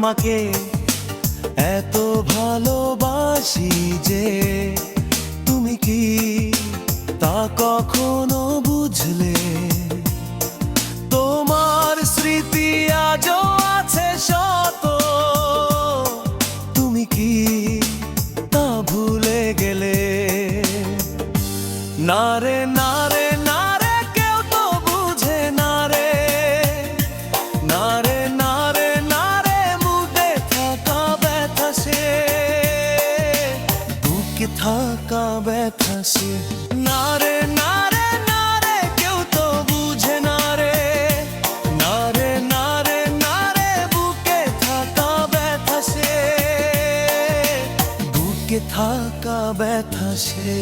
তোমাকে এত ভালোবাসি যে তুমি কি তা কখনো বুঝলে? তোমার স্মৃতি আজও আছে শত, তুমি কি তা ভুলে গেলে? না রে না রে না রে, কেউ তো বুঝে না রে। না রে না রে না রে, বুকে থাকা ব্যথা সে, বুকে থাকা ব্যথা সে। না রে না রে না রে, কেউ তো বুঝে না রে। না রে না রে না রে, বুকে থাকা ব্যথা সে, বুকে থাকা ব্যথা সে।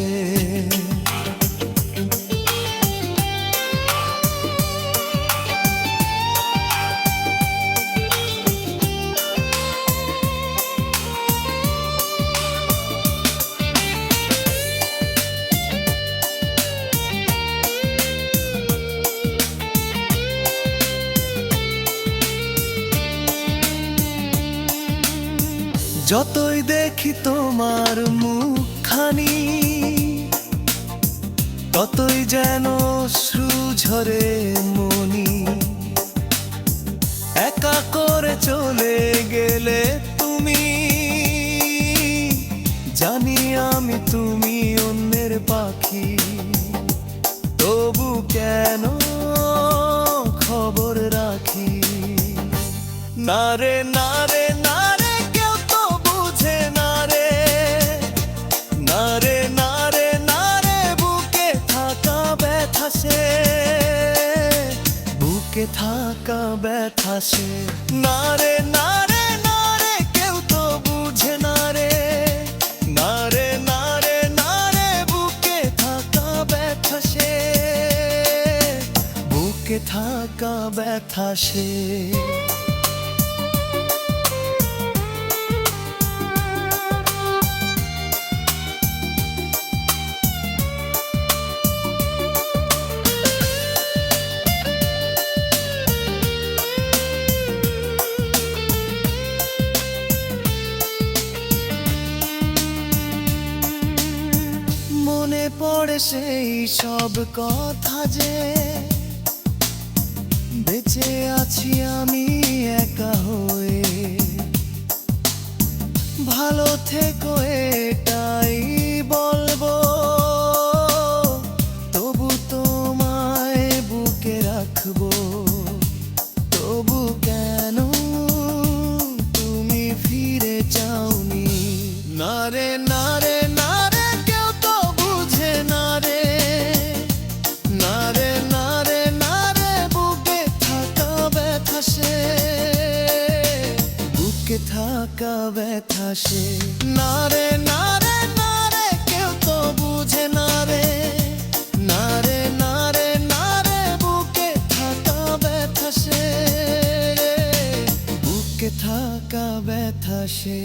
যতই দেখি তোমার মুখখানি, ততই যেন অশ্রু ঝরে মনি। একা করে চলে গেলে তুমি, জানি আমি তুমি অন্যের পাখি। তবু কেন খবর রাখি? না রে না রে না রে, কেউ তো বুঝে না রে। না রে না রে না রে, বুকে থাকা ব্যথা সে, বুকে থাকা ব্যথা সে। না রে না রে না রে, কেউ তো বুঝে না রে। না রে না রে না রে, বুকে থাকা ব্যথা সে, বুকে থাকা ব্যথা সে। মনে পড়ে সেই সব কথা যে বেঁচে আছি আমি একা হয়ে। ভালো থেকো এটাই বলবো, তবু তোমায় বুকে রাখবো। তবু কেন তুমি ফিরে যাওনি? না রে না রে না রে, কেউ তো বুঝে না রে। না রে না রে না রে, বুকে থাকা ব্যথা সে, বুকে থাকা ব্যথা সে। না রে না রে না রে, কেউ তো বুঝে না রে। না রে না রে না রে, বুকে থাকা ব্যথা সে, বুকে থাকা ব্যথা সে।